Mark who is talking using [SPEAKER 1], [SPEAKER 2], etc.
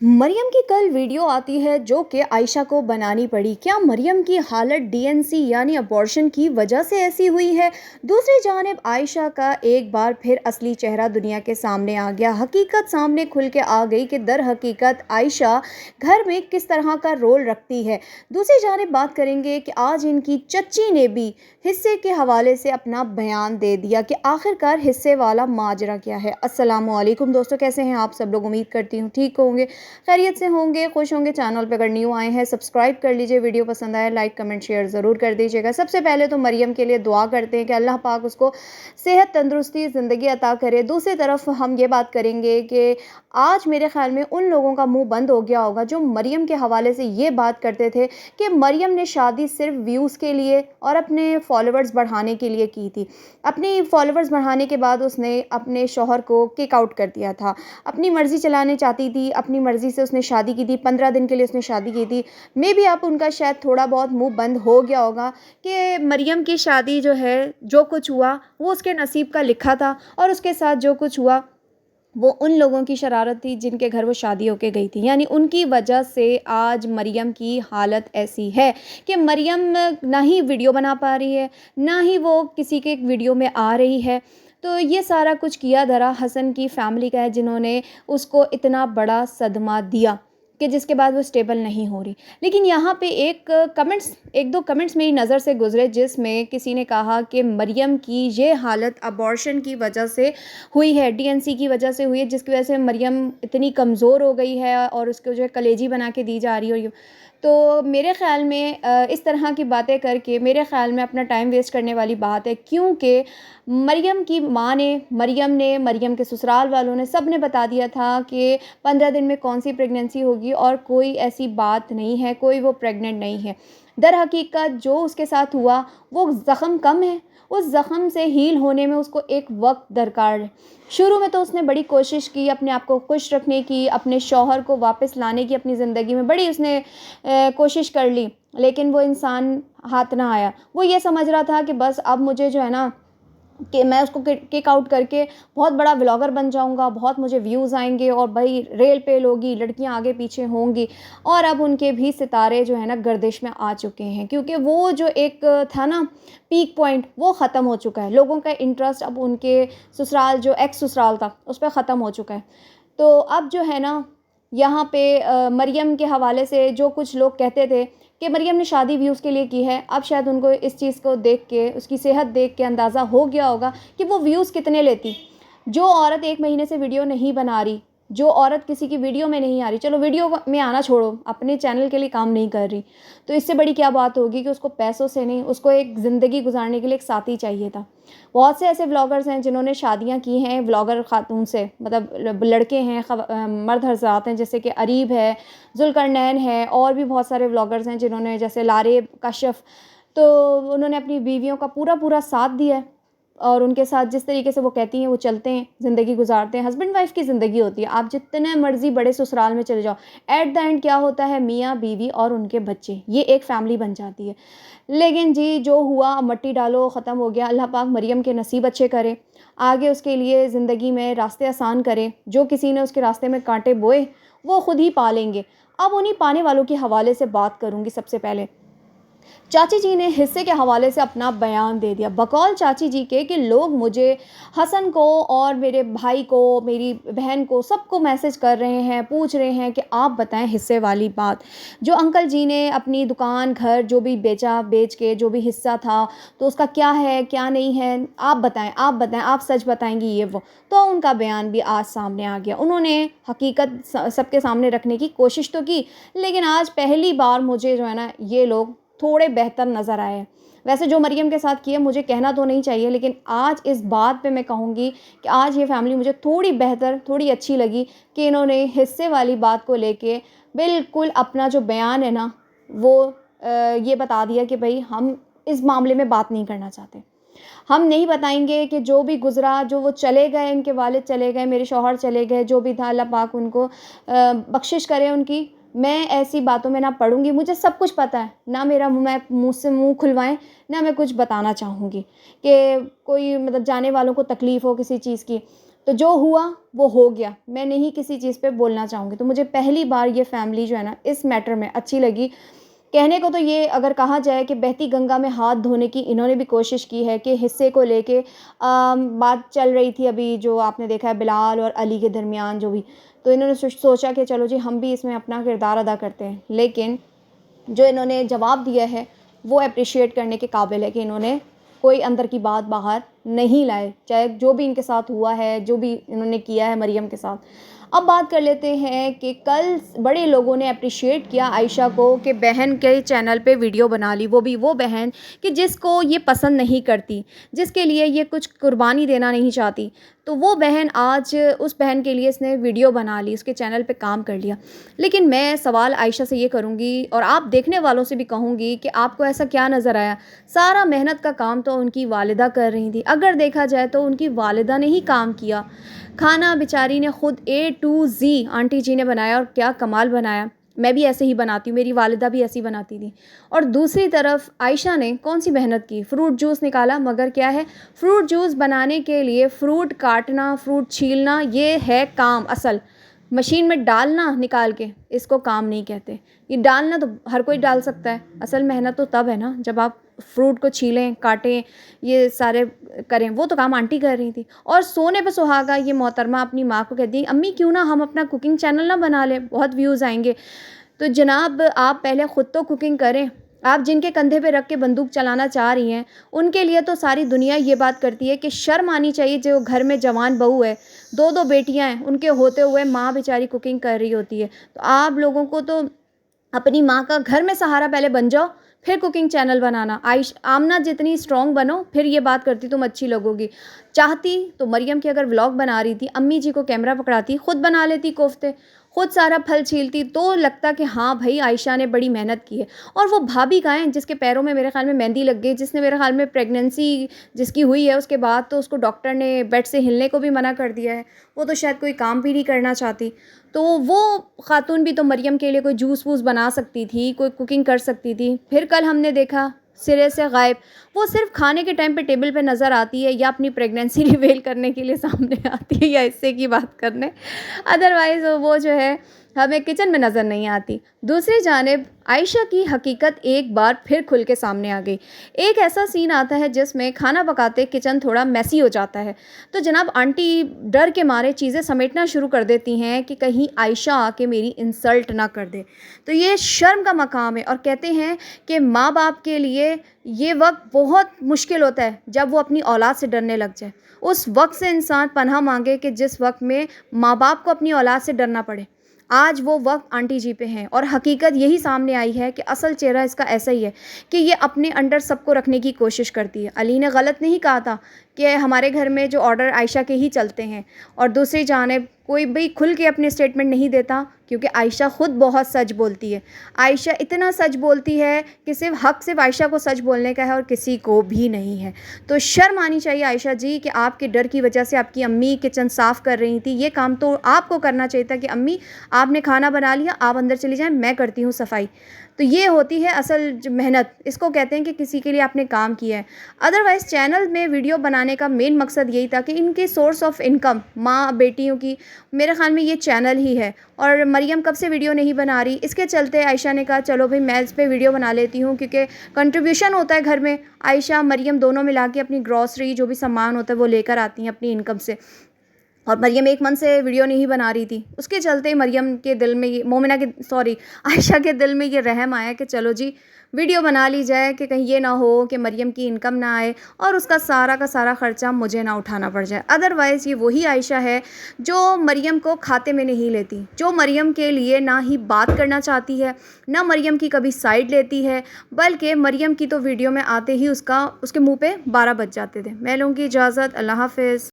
[SPEAKER 1] मरियम की कल वीडियो आती है जो कि आयशा को बनानी पड़ी। क्या मरियम की हालत डीएनसी यानी अबॉर्शन की वजह से ऐसी हुई है? दूसरी जानिब आयशा का एक बार फिर असली चेहरा दुनिया के सामने आ गया। हकीकत सामने खुल के आ गई कि दर हकीकत आयशा घर में किस तरह का रोल रखती है। दूसरी जानिब बात करेंगे कि आज इनकी चच्ची ने भी हिस्से के हवाले से अपना बयान दे दिया कि आखिरकार हिस्से वाला माजरा क्या है। अस्सलामु अलैकुम दोस्तों, कैसे हैं आप सब लोग? उम्मीद करती हूँ ठीक होंगे, खैरियत से होंगे, खुश होंगे। चैनल पर अगर न्यू आए हैं सब्सक्राइब कर लीजिए, वीडियो पसंद आए लाइक कमेंट शेयर ज़रूर कर दीजिएगा। सबसे पहले तो मरियम के लिए दुआ करते हैं कि अल्लाह पाक उसको सेहत तंदुरुस्ती ज़िंदगी अता करे। दूसरी तरफ हम ये बात करेंगे कि आज मेरे ख़्याल में उन लोगों का मुंह बंद हो गया होगा जो मरियम के हवाले से ये बात करते थे कि मरियम ने शादी सिर्फ व्यूज़ के लिए और अपने फॉलोअर्स बढ़ाने के लिए की थी। अपनी फॉलोअर्स बढ़ाने के बाद उसने अपने शौहर को किक आउट कर दिया था। अपनी मर्ज़ी चलाने चाहती थी, अपनी मर्ज़ी से उसने शादी की थी, 15 दिन के लिए उसने शादी की थी। मे बी अब उनका शायद थोड़ा बहुत मुंह बंद हो गया होगा कि मरियम की शादी जो है, जो कुछ हुआ वो उसके नसीब का लिखा था और उसके साथ जो कुछ हुआ वो उन लोगों की शरारत थी जिनके घर वो शादी होके गई थी। यानी उनकी वजह से आज मरियम की हालत ऐसी है कि मरियम ना ही वीडियो बना पा रही है, ना ही वो किसी के वीडियो में आ रही है। तो ये सारा कुछ किया धरा हसन की फैमिली का है, जिन्होंने उसको इतना बड़ा सदमा दिया कि जिसके बाद वो स्टेबल नहीं हो रही। लेकिन यहाँ पे एक दो कमेंट्स मेरी नज़र से गुज़रे जिसमें किसी ने कहा कि मरियम की ये हालत अबॉर्शन की वजह से हुई है, डीएनसी की वजह से हुई है, जिसकी वजह से मरियम इतनी कमज़ोर हो गई है और उसको जो है कलेजी बना के दी जा रही है। और यूँ तो मेरे ख़्याल में इस तरह की बातें करके मेरे ख़्याल में अपना टाइम वेस्ट करने वाली बात है, क्योंकि मरियम की माँ ने, मरियम के ससुराल वालों ने, सब ने बता दिया था कि 15 दिन में कौन सी प्रेगनेंसी होगी और कोई ऐसी बात नहीं है, कोई वो प्रेग्नेंट नहीं है। दर हकीकत जो उसके साथ हुआ वो ज़ख़म कम है, उस ज़ख़म से हील होने में उसको एक वक्त दरकार है। शुरू में तो उसने बड़ी कोशिश की अपने आप को खुश रखने की, अपने शौहर को वापस लाने की अपनी ज़िंदगी में बड़ी उसने कोशिश कर ली, लेकिन वो इंसान हाथ ना आया। वो ये समझ रहा था कि बस अब मुझे जो है ना कि मैं उसको किक आउट करके बहुत बड़ा व्लॉगर बन जाऊंगा, बहुत मुझे व्यूज़ आएंगे और भाई रेल पेल होगी, लड़कियां आगे पीछे होंगी। और अब उनके भी सितारे जो है ना गर्दिश में आ चुके हैं, क्योंकि वो जो एक था ना पीक पॉइंट, वो ख़त्म हो चुका है। लोगों का इंटरेस्ट अब उनके ससुराल, जो एक्स ससुराल था, उस पर ख़त्म हो चुका है। तो अब जो है ना यहाँ पे मरियम के हवाले से जो कुछ लोग कहते थे कि मरियम ने शादी व्यूज़ के लिए की है, अब शायद उनको इस चीज़ को देख के, उसकी सेहत देख के अंदाज़ा हो गया होगा कि वो व्यूज़ कितने लेती। जो औरत 1 महीने से वीडियो नहीं बना रही, जो औरत किसी की वीडियो में नहीं आ रही, चलो वीडियो में आना छोड़ो, अपने चैनल के लिए काम नहीं कर रही, तो इससे बड़ी क्या बात होगी कि उसको पैसों से नहीं, उसको एक ज़िंदगी गुजारने के लिए एक साथी चाहिए था। बहुत से ऐसे व्लॉगर्स हैं जिन्होंने शादियां की हैं व्लॉगर खातून से, मतलब लड़के हैं, मर्द हज़रात हैं, जैसे कि अरीब है, जुल्करनैन है, और भी बहुत सारे व्लॉगर्स हैं जिन्होंने, जैसे लारेब, कशफ, तो उन्होंने अपनी बीवियों का पूरा पूरा साथ दिया है और उनके साथ जिस तरीके से वो कहती हैं वो चलते हैं, ज़िंदगी गुजारते हैं। हस्बैंड वाइफ की ज़िंदगी होती है, आप जितने मर्ज़ी बड़े ससुराल में चले जाओ, एट द एंड क्या होता है, मियाँ बीवी और उनके बच्चे, ये एक फैमिली बन जाती है। लेकिन जी जो हुआ मट्टी डालो, ख़त्म हो गया। अल्लाह पाक मरियम के नसीब अच्छे करे, आगे उसके लिए ज़िंदगी में रास्ते आसान करे। जो किसी ने उसके रास्ते में कांटे बोए वो खुद ही पा लेंगे। अब उन्हीं पाने वालों के हवाले से बात करूँगी। सबसे पहले चाची जी ने हिस्से के हवाले से अपना बयान दे दिया, बकौल चाची जी के कि लोग मुझे, हसन को और मेरे भाई को, मेरी बहन को, सबको मैसेज कर रहे हैं, पूछ रहे हैं कि आप बताएं हिस्से वाली बात। जो अंकल जी ने अपनी दुकान, घर जो भी बेचा, बेच के जो भी हिस्सा था, तो उसका क्या है क्या नहीं है, आप बताएं, आप बताएं, आप सच बताएंगी, ये वो। तो उनका बयान भी आज सामने आ गया। उन्होंने हकीकत सबके सामने रखने की कोशिश तो की, लेकिन आज पहली बार मुझे जो है ना ये लोग थोड़े बेहतर नज़र आए। वैसे जो मरियम के साथ किया मुझे कहना तो नहीं चाहिए, लेकिन आज इस बात पे मैं कहूँगी कि आज ये फैमिली मुझे थोड़ी बेहतर, थोड़ी अच्छी लगी कि इन्होंने हिस्से वाली बात को लेके बिल्कुल अपना जो बयान है ना वो ये बता दिया कि भाई हम इस मामले में बात नहीं करना चाहते। हम नहीं बताएंगे कि जो भी गुज़रा, जो वो चले गए, इनके वालिद चले गए, मेरे शौहर चले गए, जो भी था अल्लाह पाक उनको बख्शिश करे उनकी। मैं ऐसी बातों में ना पढ़ूँगी, मुझे सब कुछ पता है, ना मेरा मैं मुँह से मुँह खुलवाएँ, ना मैं कुछ बताना चाहूँगी कि कोई मतलब जाने वालों को तकलीफ़ हो किसी चीज़ की। तो जो हुआ वो हो गया, मैं नहीं किसी चीज़ पे बोलना चाहूँगी। तो मुझे पहली बार ये फैमिली जो है ना इस मैटर में अच्छी लगी। कहने को तो ये अगर कहा जाए कि बहती गंगा में हाथ धोने की इन्होंने भी कोशिश की है कि हिस्से को लेके बात चल रही थी अभी जो आपने देखा है बिलाल और अली के दरमियान जो भी, तो इन्होंने सोचा कि चलो जी हम भी इसमें अपना किरदार अदा करते हैं। लेकिन जो इन्होंने जवाब दिया है वो अप्रिशिएट करने के काबिल है कि इन्होंने कोई अंदर की बात बाहर नहीं लाए, चाहे जो भी इनके साथ हुआ है, जो भी इन्होंने किया है मरियम के साथ। अब बात कर लेते हैं कि कल बड़े लोगों ने अप्रिशिएट किया आयशा को कि बहन के चैनल पे वीडियो बना ली, वो भी वो बहन कि जिसको ये पसंद नहीं करती, जिसके लिए ये कुछ कुर्बानी देना नहीं चाहती। तो वो बहन आज उस बहन के लिए इसने वीडियो बना ली, उसके चैनल पे काम कर लिया। लेकिन मैं सवाल आयशा से ये करूँगी और आप देखने वालों से भी कहूँगी कि आपको ऐसा क्या नज़र आया? सारा मेहनत का काम तो उनकी वालिदा कर रही थी। अगर देखा जाए तो उनकी वालिदा ने ही काम किया। खाना बेचारी ने खुद A to Z आंटी जी ने बनाया और क्या कमाल बनाया। मैं भी ऐसे ही बनाती हूँ, मेरी वालिदा भी ऐसी बनाती थी। और दूसरी तरफ आयशा ने कौन सी मेहनत की, फ्रूट जूस निकाला, मगर क्या है, फ्रूट जूस बनाने के लिए फ्रूट काटना, फ्रूट छीलना, ये है काम असल। मशीन में डालना निकाल के, इसको काम नहीं कहते। ये डालना तो हर कोई डाल सकता है, असल मेहनत तो तब है ना जब आप फ्रूट को छीलें, काटें, ये सारे करें। वो तो काम आंटी कर रही थी। और सोने पे सुहागा ये मोहतरमा अपनी माँ को कहती है, अम्मी क्यों ना हम अपना कुकिंग चैनल ना बना लें, बहुत व्यूज़ आएंगे। तो जनाब आप पहले ख़ुद तो कुकिंग करें। आप जिनके कंधे पे रख के बंदूक चलाना चाह रही हैं, उनके लिए तो सारी दुनिया ये बात करती है कि शर्म आनी चाहिए। जो घर में जवान बहू है, दो दो बेटियां हैं, उनके होते हुए माँ बेचारी कुकिंग कर रही होती है। तो आप लोगों को तो अपनी माँ का घर में सहारा पहले बन जाओ, फिर कुकिंग चैनल बनाना। आमना जितनी स्ट्रॉन्ग बनो, फिर ये बात करती तुम अच्छी लगोगी। चाहती तो मरियम की अगर व्लॉग बना रही थी, अम्मी जी को कैमरा पकड़ाती, खुद बना लेती कोफ्ते, खुद सारा फल छीलती, तो लगता कि हाँ भाई आयशा ने बड़ी मेहनत की है। और वो भाभी कहाँ हैं जिसके पैरों में मेरे ख्याल में मेहंदी लग गई, जिसने मेरे ख्याल में प्रेगनेंसी जिसकी हुई है उसके बाद तो उसको डॉक्टर ने बेड से हिलने को भी मना कर दिया है। वो तो शायद कोई काम भी नहीं करना चाहती। तो वो खातून भी तो मरियम के लिए कोई जूस वूस बना सकती थी, कोई कुकिंग कर सकती थी। फिर कल हमने देखा सिरे से गायब। वो सिर्फ खाने के टाइम पे टेबल पे नज़र आती है या अपनी प्रेगनेंसी रिवील करने के लिए सामने आती है या इससे की बात करने, अदरवाइज़ वो जो है हमें किचन में नज़र नहीं आती। दूसरी जानिब आयशा की हकीकत एक बार फिर खुल के सामने आ गई। एक ऐसा सीन आता है जिसमें खाना पकाते किचन थोड़ा मैसी हो जाता है, तो जनाब आंटी डर के मारे चीज़ें समेटना शुरू कर देती हैं कि कहीं आयशा आके मेरी इंसल्ट ना कर दे। तो ये शर्म का मकाम है। और कहते हैं कि माँ बाप के लिए ये वक्त बहुत मुश्किल होता है जब वो अपनी औलाद से डरने लग जाए। उस वक्त से इंसान पनाह मांगे कि जिस वक्त में माँ बाप को अपनी औलाद से डरना पड़े। आज वो वक्त आंटी जी पे हैं और हकीकत यही सामने आई है कि असल चेहरा इसका ऐसा ही है कि ये अपने अंडर सबको रखने की कोशिश करती है। अली ने गलत नहीं कहा था कि हमारे घर में जो ऑर्डर आयशा के ही चलते हैं। और दूसरी जानिब कोई भी खुल के अपने स्टेटमेंट नहीं देता क्योंकि आयशा ख़ुद बहुत सच बोलती है। आयशा इतना सच बोलती है कि सिर्फ आयशा को सच बोलने का है और किसी को भी नहीं है। तो शर्म आनी चाहिए आयशा जी कि आपके डर की वजह से आपकी अम्मी किचन साफ़ कर रही थी। ये काम तो आपको करना चाहिए था कि अम्मी आपने खाना बना लिया, आप अंदर चली जाएं, मैं करती हूँ सफाई। तो ये होती है असल मेहनत। इसको कहते हैं कि किसी के लिए आपने काम किया है। अदरवाइज़ चैनल में वीडियो बनाने का मेन मकसद यही था कि इनके सोर्स ऑफ इनकम माँ बेटियों की, मेरे ख़्याल में ये चैनल ही है। और मरियम कब से वीडियो नहीं बना रही, इसके चलते आयशा ने कहा चलो भाई मैं इस पर वीडियो बना लेती हूँ क्योंकि कंट्रीब्यूशन होता है घर में। आयशा मरियम दोनों मिला के अपनी ग्रॉसरी जो भी सामान होता है वो लेकर आती हैं अपनी इनकम से। और मरियम एक मन से वीडियो नहीं बना रही थी, उसके चलते मरियम के दिल में ये आयशा के दिल में ये रहम आया कि चलो जी वीडियो बना ली जाए कि कहीं ये ना हो कि मरियम की इनकम ना आए और उसका सारा का सारा ख़र्चा मुझे ना उठाना पड़ जाए। अदरवाइज़ ये वही आयशा है जो मरियम को खाते में नहीं लेती, जो मरियम के लिए ना ही बात करना चाहती है, ना मरियम की कभी साइड लेती है, बल्कि मरियम की तो वीडियो में आते ही उसके मुँह पे 12 बज जाते थे। मैं लूँगी इजाज़त, अल्लाह हाफ़िज़।